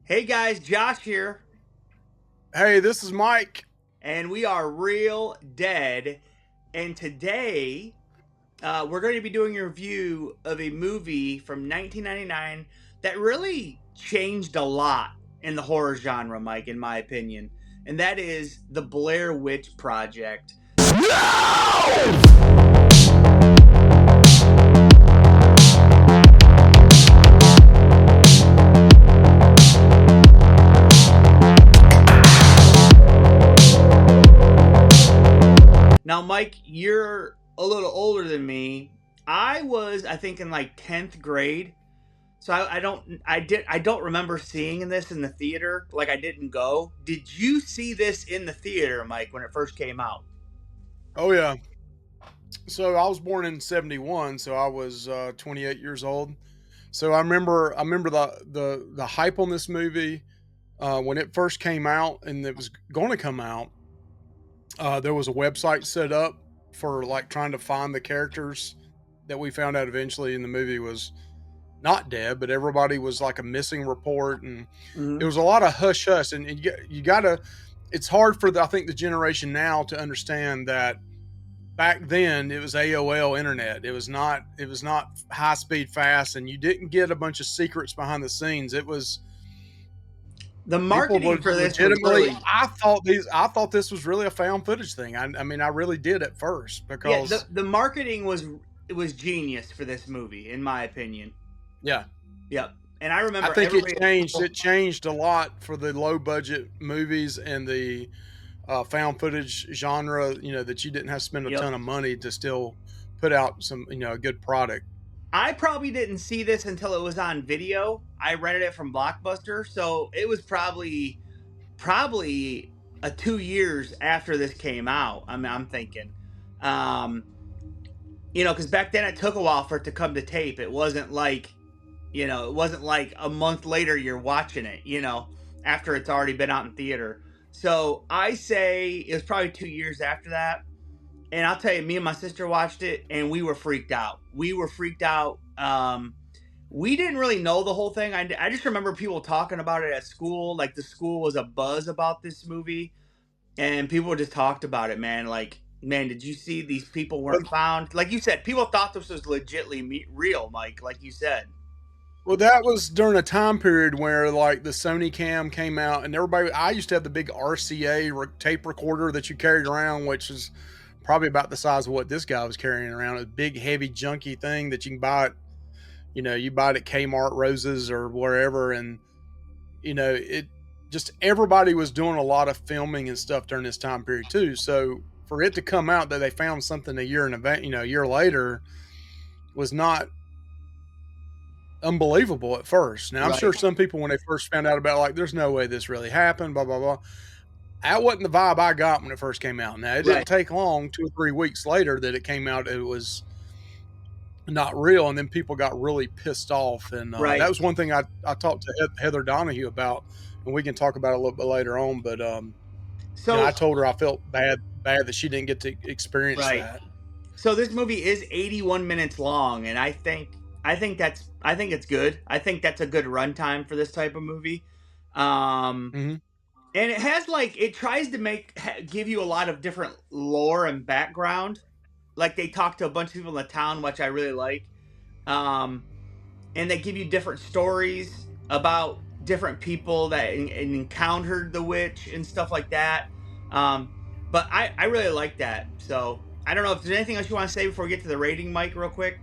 Hey guys, Josh here, Hey, this is Mike. and we are Real Dead. And today, we're going to be doing a review of a movie from 1999 that really changed a lot in the horror genre, Mike, in my opinion. And that is The Blair Witch Project. Now, Mike, you're a little older than me. I think, in like 10th grade. So I don't remember seeing this in the theater. Like I didn't go. Did you see this in the theater, Mike, when it first came out? Oh yeah. So I was born in '71, so I was 28 years old. So I remember the hype on this movie when it first came out, and it was going to come out. There was a website set up for like trying to find the characters that we found out eventually in the movie was not dead, but everybody was like a missing report, and it Mm-hmm. was a lot of hush hush. And you gotta. It's hard for I think the generation now to understand that back then it was AOL internet. It was not high speed fast, and you didn't get a bunch of secrets behind the scenes. It was The people marketing would for this was legitimately. really, I thought this was really a found footage thing. I mean, I really did at first yeah. The because the marketing was it was genius for this movie, in my opinion. yeah, Yep. And I I remember think it everybody at changed. school. It changed a lot for the low budget movies and the found footage genre. That you didn't have to spend a Yep. ton of money to still put out a good product. I probably didn't see this until it was on video. I rented it from Blockbuster, so it was probably 2 years after this came out. I'm thinking, um, because back then it took a while for it to come to tape. It wasn't like, it wasn't like a month later you're watching it. After it's already been out in theater. So I say it was probably 2 years after that. And I'll tell you, me and my sister watched it, and we were freaked out. We were freaked out. We didn't really know the whole thing. I just remember people talking about it at school. Like the school was a buzz about this movie, and people just talked about it, man. Like, man, did you see these people Well, weren't found? Like you said, people thought this was legitly real, Mike. Like you said, Well, that was during a time period where like the Sony Cam came out, and everybody. I used to have the big RCA tape recorder that you carried around, which is probably about the size of what this guy was carrying around. A big, heavy, junky thing that you can buy at, you buy it at Kmart, Roses, or wherever, and it just everybody was doing a lot of filming and stuff during this time period too. So for it to come out that they found something a year in event, a year later, was not unbelievable at first. Now I'm sure right, some people when they first found out about it, like there's no way this really happened, blah blah blah. That wasn't the vibe I got when it first came out. Now it didn't right, take long, 2 or 3 weeks later that it came out. It was not real, and then people got really pissed off, and that right. was one thing I talked to Heather Donahue about, and we can talk about it a little bit later on. But I So, told her I felt bad that she didn't get to experience right. that. So this movie is 81 minutes long, and I think it's good. I think that's a good runtime for this type of movie. Um, Hmm. and it has like it tries to give you a lot of different lore and background. Like they talk to a bunch of people in the town, which I really like. Um, and they give you different stories about different people that encountered the witch and stuff like that. Um, but I really like that. So I don't know if there's anything else you want to say before we get to the rating, Mike, real quick.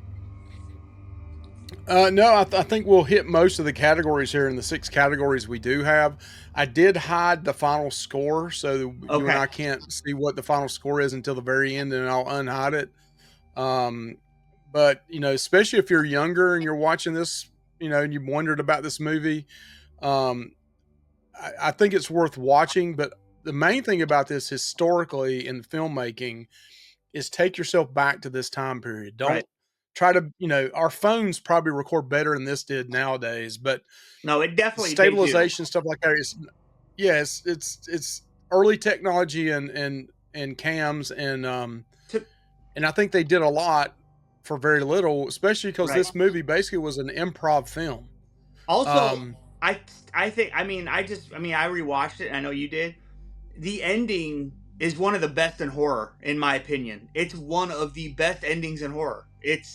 No, I think we'll hit most of the categories here in the 6 categories we do have. I did hide the final score, so you and Okay. I can't see what the final score is until the very end, and I'll unhide it. Um, but especially if you're younger and you're watching this, and you've wondered about this movie, um, I think it's worth watching. But the main thing about this historically in filmmaking is take yourself back to this time period. Right. Don't try to, our phones probably record better than this did nowadays, but No, it the definitely they do. stabilization stuff like that is, yes, it's early technology and cams To, and I think they did a lot for very little, especially because right. this movie basically was an improv film. Also, Um, I I think I mean I rewatched it. And I know you did. The ending is one of the best in horror, in my opinion. It's one of the best endings in horror. It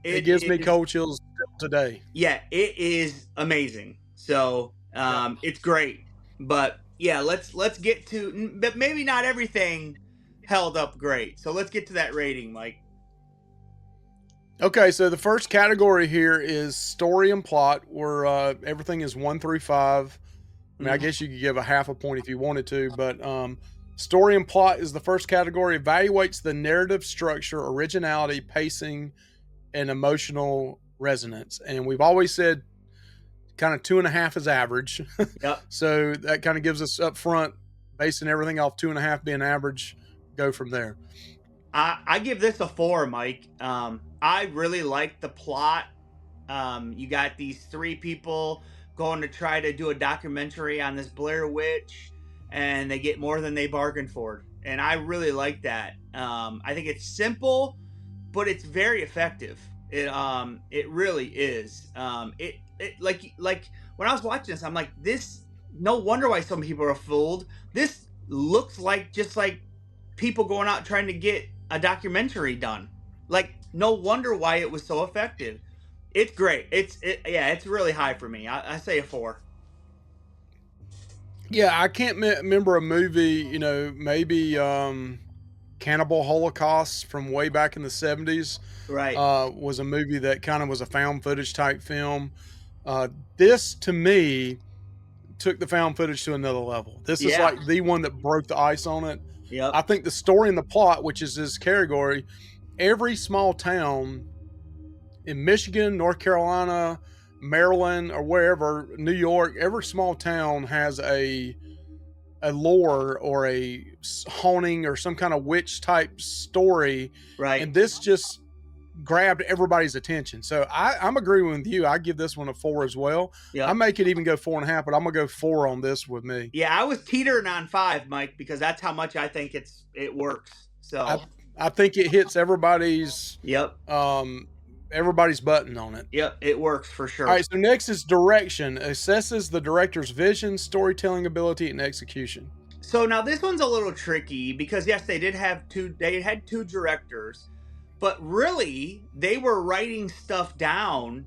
It gives me is cold chills still today. yeah, it is amazing. So Yep. it's great. But yeah, let's get to. But maybe not everything held up great. So let's get to that rating, Mike. Okay, so the first category here is story and plot, where everything is 1 through 5. I mean, I Mhm. guess you could give a half a point if you wanted to, but story and plot is the first category. Evaluates the narrative structure, originality, pacing, and emotional resonance. And we've always said kind of 2.5 is average. Yep. So that kind of gives us up front, basing everything off 2.5 being average, go from there. I give this a 4, Mike. I really like the plot. You got these three people going to try to do a documentary on this Blair Witch, and they get more than they bargained for. And I really like that. I think it's simple, but it's very effective. It really is. It like when I was watching this, I'm like, this. No wonder why some people are fooled. This looks like just like people going out trying to get a documentary done. Like, no wonder why it was so effective. It's great. Yeah, it's really high for me. I say a 4. Yeah, I can't remember a movie, maybe Cannibal Holocaust from way back in the 70s Right. was a movie that kind of was a found footage type film. This, to me, took the found footage to another level. This is Yeah. like the one that broke the ice on it. I Yep. think the story and the plot, which is this category, every small town in Michigan, North Carolina, Maryland, or wherever, New York, every small town has a lore or a haunting or some kind of witch type story, Right. and this just grabbed everybody's attention. So I'm agreeing with you. I give this one a 4 as well. I Yep. make it even go 4.5, but I'm gonna go 4 on this with me. Yeah, I was teetering on 5, Mike, because that's how much I think it works. I So, I think it hits yep. um everybody's button on it. Yep, it works for All sure. right, so next is direction. Assesses the director's vision, storytelling ability, and execution. So now this one's a little tricky because yes, they had two directors, but really they were writing stuff down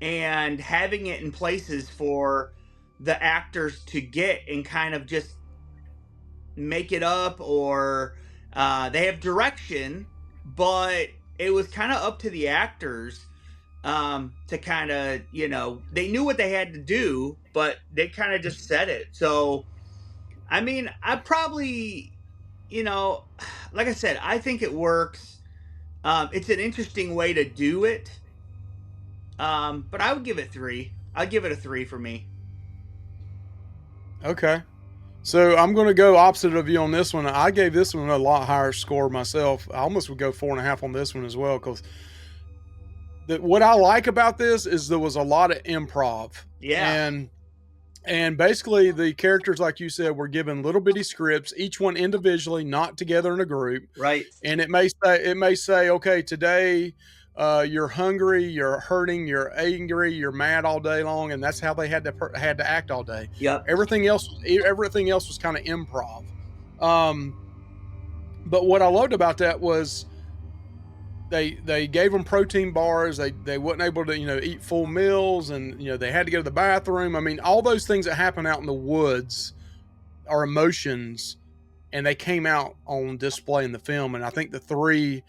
and having it in places for the actors to get and kind of just make it up, or they have direction, but it was kind of up to the actors to kind of, they knew what they had to do, but they kind of just said it. So I mean, I probably, you know like I said, I think it works. It's an interesting way to do it. But I would give it 3. I'd give it a 3 for me. Okay. So I'm going to go opposite of you on this one. I gave this one a lot higher score myself. I almost would go 4.5 on this one as well, because what I like about this is there was a lot of improv, Yeah. and basically the characters, like you said, were given little bitty scripts, each one individually, not together in a group. Right. And it may say, okay, today you're hungry, you're hurting, you're angry, you're mad all day long, and that's how they had to act all day. Yep. Everything else was kind of improv. Um, but what I loved about that was they gave them protein bars. They weren't able to eat full meals, and they had to go to the bathroom. I mean, all those things that happen out in the woods are emotions, and they came out on display in the film. And I think the 3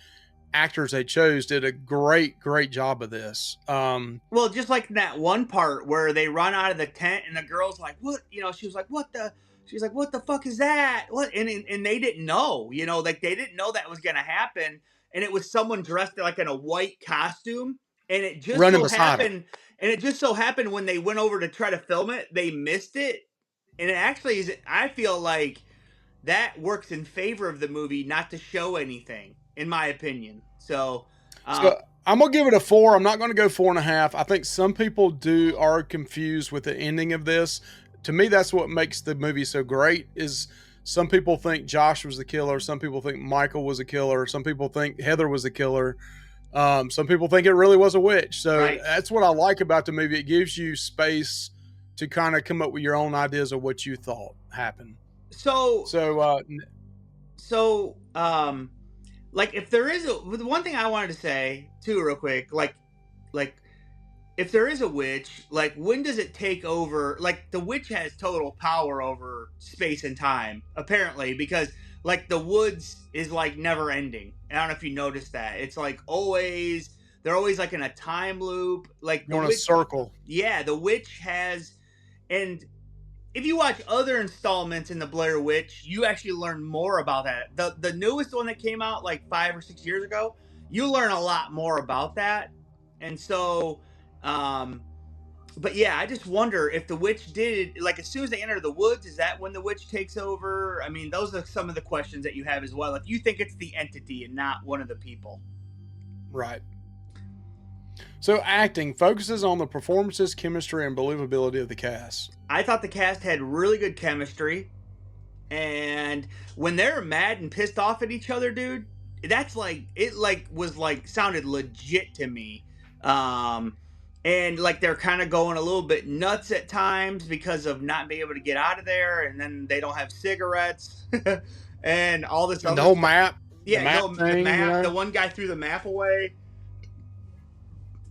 actors they chose did a great job of this. Well, just like that one part where they run out of the tent and the girl's like, "What?" She was like, "What the?" She's like, "What the fuck is that?" What? And they didn't know. Like they didn't know that was gonna happen. And it was someone dressed like in a white costume. And it just Running so beside them. happened. And it just so happened when they went over to try to film it, they missed it. And it actually is. I feel like that works in favor of the movie not to show anything, in my opinion. So, So I'm gonna give it a 4. I'm not gonna go 4.5. I think some people are confused with the ending of this. To me, that's what makes the movie so great. Is some people think Josh was the killer, some people think Michael was a killer, some people think Heather was the killer, some people think it really was a witch. So right. that's what I like about the movie. It gives you space to kind of come up with your own ideas of what you thought happened. So So so like if there is the one thing I wanted to say too real quick, like if there is a witch, like when does it take over? Like the witch has total power over space and time, apparently, because like the woods is like never ending. I don't know if you noticed that. It's like always they're always like in a time loop. Like you're the on a witch, circle. yeah, the witch has, and if you watch other installments in the Blair Witch, you actually learn more about that. The newest one that came out like 5 or 6 years ago, you learn a lot more about that. And so, um, but yeah, I just wonder if the witch did, like, as soon as they enter the woods, is that when the witch takes over? I mean, those are some of the questions that you have as well. If you think it's the entity and not one of the people, Right. So acting focuses on the performances, chemistry, and believability of the cast. I thought the cast had really good chemistry. And when they're mad and pissed off at each other, dude, that's like it like was like sounded legit to me. um and like they're kind of going a little bit nuts at times because of not being able to get out of there, and then they don't have cigarettes and all this And the other whole stuff. map, the Yeah, map no, the thing, map, the one guy threw the map away,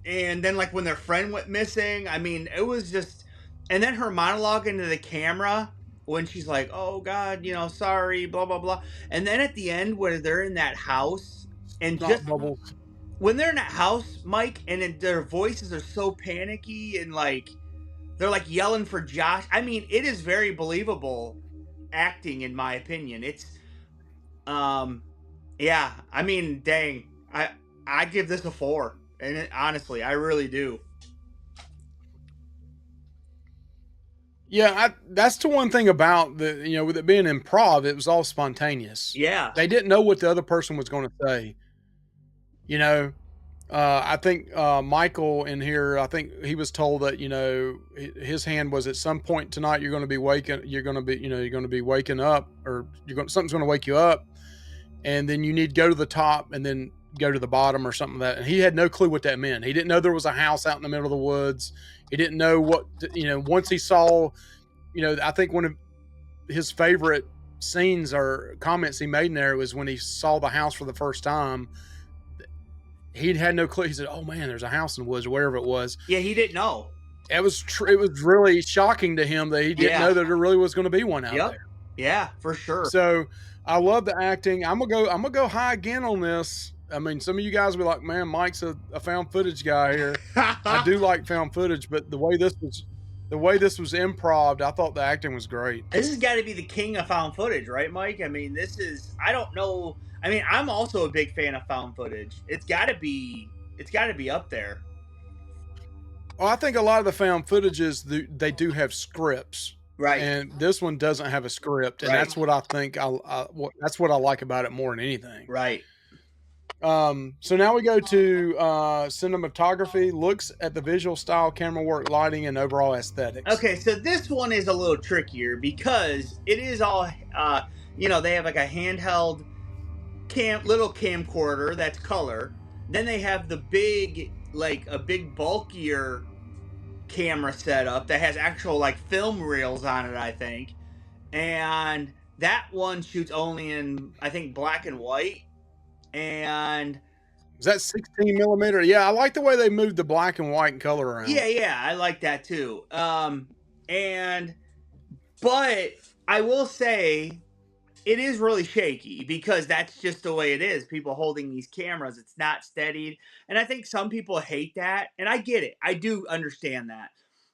and then like when their friend went missing, I mean, it was just, and then her monologue into the camera when she's like, "Oh God, sorry, blah blah blah," and then at the end where they're in that house, and not just bubbles. when they're in that house, Mike, and their voices are so panicky and like they're like yelling for Josh. I mean, it is very believable acting, in my opinion. It's um, yeah. I mean, dang, I give this a 4, and honestly, I really do. Yeah, that's the one thing about with it being improv, it was all spontaneous. Yeah. They didn't know what the other person was going to say. You know, I think Michael in here, I think he was told that his hand was at some point tonight you're going to be waking, you're going to be you're going to be waking up, or something's going to wake you up, and then you need to go to the top and then go to the bottom or something like that. And he had no clue what that meant. He didn't know there was a house out in the middle of the woods. He didn't know what once he saw, I think one of his favorite scenes or comments he made in there was when he saw the house for the first time. He had no clue. He said, "Oh man, there's a house in the woods," or wherever it was. Yeah, he didn't know. It was it was really shocking to him that he didn't know that there really was going to be one out there. Yeah, for sure. So I love the acting. I'm gonna go high again on this. I mean, some of you guys will be like, "Man, Mike's a found footage guy here." I do like found footage, but the way this was improv, I thought the acting was great. This has got to be the king of found footage, right, Mike? I mean, this is, I don't know. I mean, I'm also a big fan of found footage. It's got to be up there. Well, I think a lot of the found footages, they do have scripts. Right. And this one doesn't have a script, and that's what I think that's what I like about it more than anything. Right. So now we go to cinematography, looks at the visual style, camera work, lighting, and overall aesthetics. Okay, so this one is a little trickier because it is all, they have like a handheld little camcorder that's color. Then they have the big, like a big bulkier camera setup that has actual like film reels on it, I think. And that one shoots only in, I think, black and white. And is that 16 millimeter? Yeah, I like the way they moved the black and white and color around. Yeah, I like that too. But I will say it is really shaky because that's just the way it is. People holding these cameras, it's not steadied. And I think some people hate that. And I get it. I do understand that.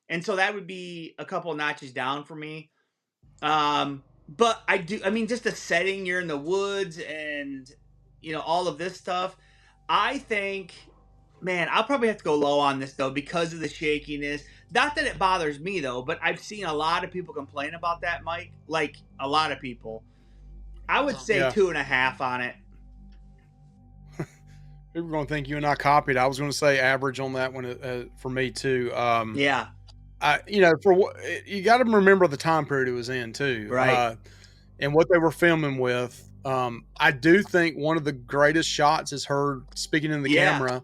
And so that would be a couple notches down for me. But I mean, just the setting, you're in the woods and, all of this stuff. I think, man, I'll probably have to go low on this, though, because of the shakiness. Not that it bothers me, though, but I've seen a lot of people complain about that, Mike. Like, a lot of people. I would say 2.5 on it. People are going to think you and I copied. I was going to say average on that one for me, too. Yeah. You got to remember the time period it was in, too. Right. And what they were filming with. I do think one of the greatest shots is her speaking in the camera,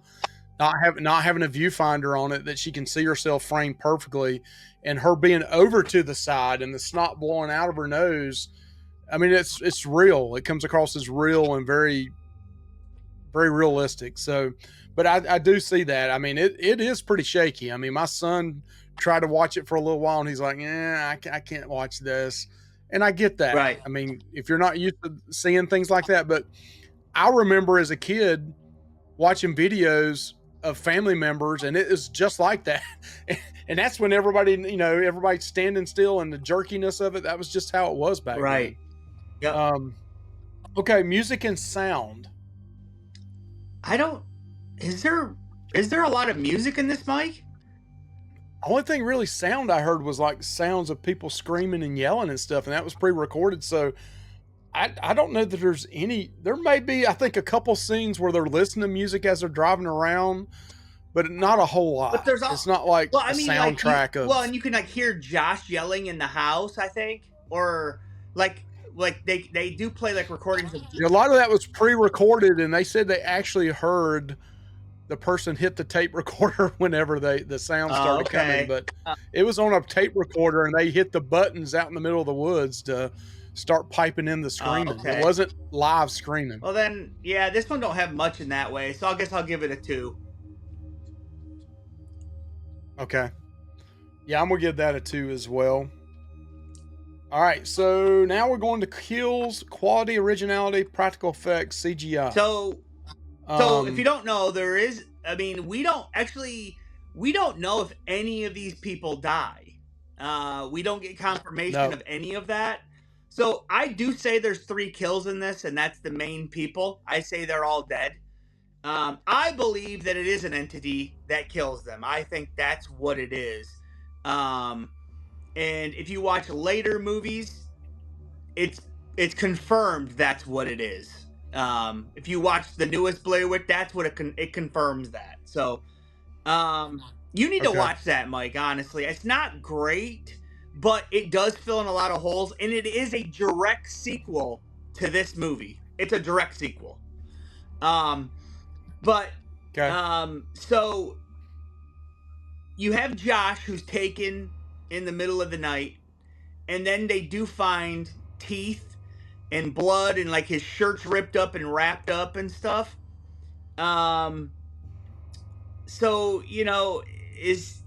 not having a viewfinder on it, that she can see herself framed perfectly, and her being over to the side and the snot blowing out of her nose. I mean, it's real. It comes across as real and very very realistic. So, but I do see that. I mean, it is pretty shaky. I mean, my son tried to watch it for a little while, and he's like, "Yeah, I can't watch this," and I get that. Right. I mean, if you're not used to seeing things like that, but I remember as a kid watching videos of family members, and it is just like that. And that's when everybody, everybody's standing still, and the jerkiness of it. That was just how it was back Right. then. Yep. Okay, music and sound. I don't. Is there a lot of music in this, Mike? Only thing really sound I heard was like sounds of people screaming and yelling and stuff, and that was pre-recorded. So I don't know that there's any. There may be, I think, a couple scenes where they're listening to music as they're driving around, but not a whole But lot. there's It's all. not like Well, a I mean, like soundtrack of. and you can like hear Josh yelling in the house, I think, or like they do play like recordings of. A lot of that was pre-recorded, and they said they actually heard the person hit the tape recorder whenever the sound started coming. Okay. But it was on a tape recorder, and they hit the buttons out in the middle of the woods to start piping in the screaming. Okay. It wasn't live screaming. Well then, yeah, this one don't have much in that way, so I guess I'll give it a 2. Okay. Yeah, I'm gonna give that a 2 as well. All right, so now we're going to kills, quality, originality, practical effects, CGI. So if you don't know, there is. I mean, we don't know if any of these people die. We don't get confirmation of any of that. So I do say there's 3 kills in this, and that's the main people. I say they're all dead. I believe that it is an entity that kills them. I think that's what it is. And if you watch later movies, it's confirmed that's what it is. If you watch the newest Blair Witch, that's what it confirms that. So, you need to watch that, Mike. Honestly, it's not great, but it does fill in a lot of holes, and it is a direct sequel to this movie. It's a direct sequel. But so you have Josh who's taken in the middle of the night, and then they do find teeth and blood and like his shirt's ripped up and wrapped up and stuff. So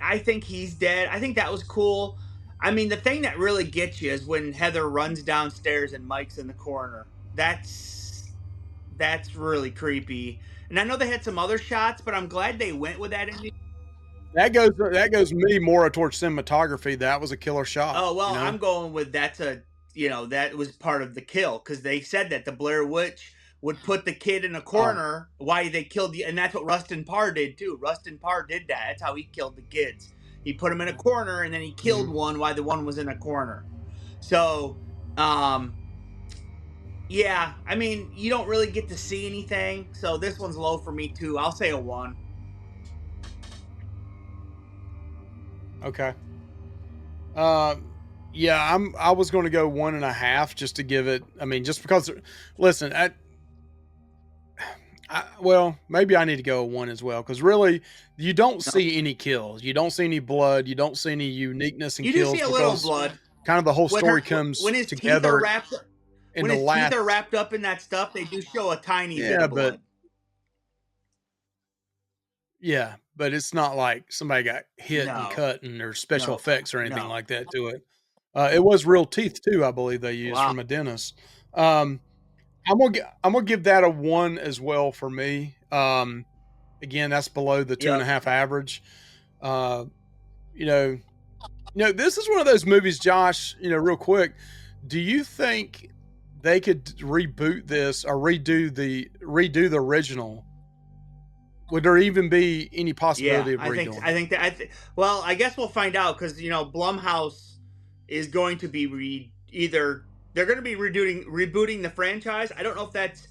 I think he's dead. I think that was cool. I mean, the thing that really gets you is when Heather runs downstairs and Mike's in the corner. That's really creepy. And I know they had some other shots, but I'm glad they went with that ending. That goes me more towards cinematography. That was a killer shot. Oh well, I'm going with that was part of the kill, because they said that the Blair Witch would put the kid in a corner while they killed and that's what Rustin Parr did too. Rustin Parr did that. That's how he killed the kids. He put them in a corner and then he killed one while the one was in a corner. So, yeah, I mean, you don't really get to see anything, so this one's low for me too. I'll say a 1. Okay. Yeah, I was going to go 1.5 just to give it. I mean, just because. Listen, well, maybe I need to go a 1 as well, because really, you don't see any kills, you don't see any blood, you don't see any uniqueness in kills. You do see a little blood. Kind of the whole story comes when his together. Teeth are wrapped, when his teeth are wrapped up in that stuff, they do show a tiny bit of blood. Yeah, but it's not like somebody got hit and cut and there's special effects or anything like that to it. It was real teeth too, I believe they used from a dentist. I'm gonna give that a 1 as well for me. Again, that's below the 2.5 average. This is one of those movies, Josh. Real quick, do you think they could reboot this or redo the original? Would there even be any possibility of redoing? I think that. Well, I guess we'll find out, because Blumhouse is going to be either they're going to be rebooting the franchise. I don't know if that's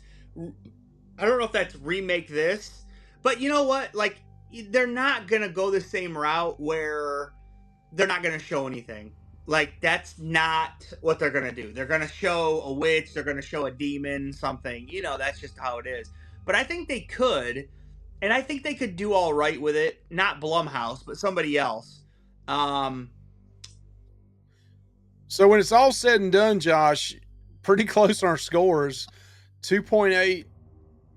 remake this, but you know what? Like, they're not going to go the same route where they're not going to show anything. Like, that's not what they're going to do. They're going to show a witch. They're going to show a demon, something. That's just how it is. But I think they could. And I think they could do all right with it. Not Blumhouse, but somebody else. So when it's all said and done, Josh, pretty close on our scores. 2.8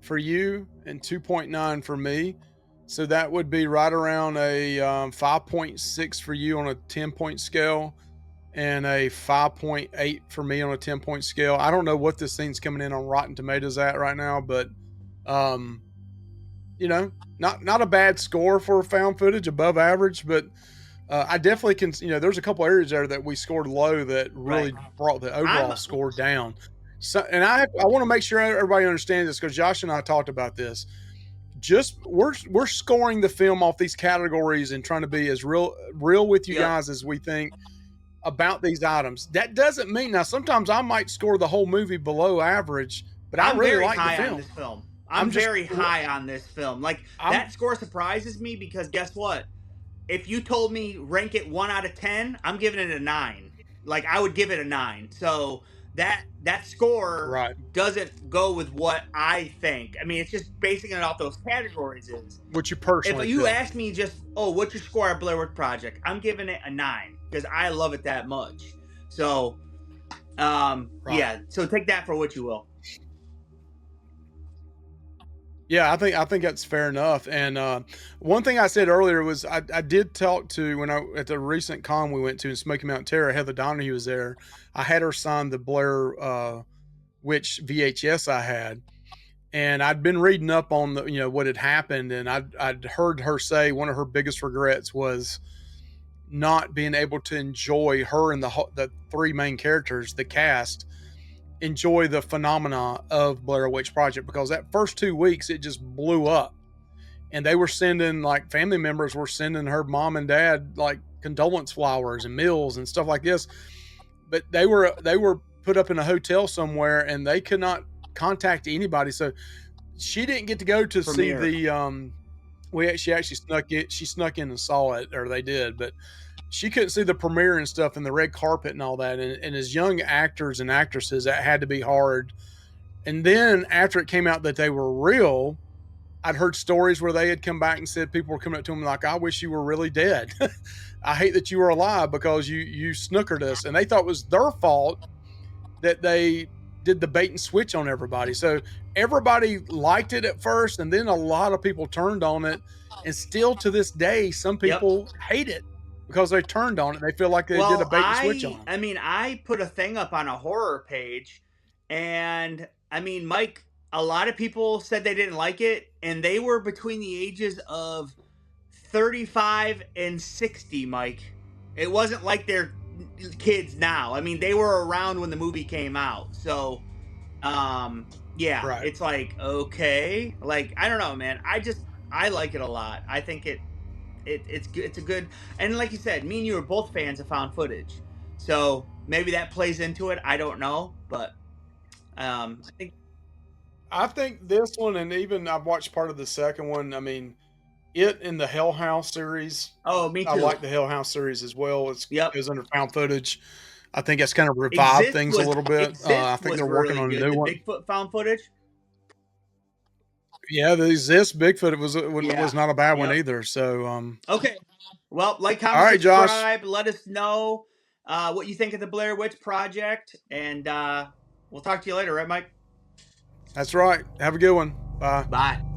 for you and 2.9 for me. So that would be right around a 5.6 for you on a 10-point scale and a 5.8 for me on a 10-point scale. I don't know what this thing's coming in on Rotten Tomatoes at right now, but um, you know, not a bad score for found footage, above average, but I definitely can. There's a couple areas there that we scored low that Right. really brought the I'm overall score down. So, and I want to make sure everybody understands this because Josh and I talked about this. Just we're scoring the film off these categories and trying to be as real with you Yep. guys as we think about these items. That doesn't mean now sometimes I might score the whole movie below average, but I I'm really very like the high on film. this film. I'm I'm just very high on this film. Like I'm that score surprises me because guess what? If you told me rank it 1 out of 10, I'm giving it a 9. Like I would give it a 9. So that score right. doesn't go with what I think. I mean, it's just basing it off those categories. Is What you if personally you feel. ask me just, oh, what's your score at Blair Witch Project? I'm giving it a 9 because I love it that much. So, Right. yeah. So take that for what you will. Yeah, I think that's fair enough. And one thing I said earlier was I did talk to when I at the recent con we went to in Smoky Mountain Terror. Heather Donahue was there. I had her sign the Blair Witch VHS I had, and I'd been reading up on the what had happened, and I'd heard her say one of her biggest regrets was not being able to enjoy her and the three main characters, the cast, enjoy the phenomena of Blair Witch Project because that first 2 weeks it just blew up, and they were sending like family members were sending her mom and dad like condolence flowers and meals and stuff like this, but they were put up in a hotel somewhere and they could not contact anybody, so she didn't get to go to see Premiere. the she actually snuck in and saw it, or they did, but she couldn't see the premiere and stuff and the red carpet and all that. And as young actors and actresses, that had to be hard. And then after it came out that they were real, I'd heard stories where they had come back and said people were coming up to them like, "I wish you were really dead. I hate that you were alive because you snookered us." And they thought it was their fault that they did the bait and switch on everybody. So everybody liked it at first, and then a lot of people turned on it. And still to this day, some Yep. people hate it because they turned on it. They feel like they did a Well, bait and switch on them. I mean, I put a thing up on a horror page, and I mean, Mike, a lot of people said they didn't like it, and they were between the ages of 35 and 60, Mike. It wasn't like they're kids now. I mean, they were around when the movie came out. So, yeah, Right. it's like, okay. Like, I don't know, man. I like it a lot. I think it's good. It's a good, and like you said, me and you are both fans of found footage, so maybe that plays into it. I don't know, but I think. I think this one, and even I've watched part of the second one. I mean, it in the Hell House series. Oh, me I too. like the Hell House series as well. It Yep. goes under found footage. I think that's kind of revived things a little bit. I Exist think was they're working really on a good. new The one. Bigfoot found footage. Yeah, the Exist Bigfoot was Yeah. not a bad one Yep. either. So, Okay. Well, like, all comment, right, Josh, subscribe. Let us know what you think of the Blair Witch Project, and we'll talk to you later, right, Mike? that's right. Have a good one. Bye. Bye.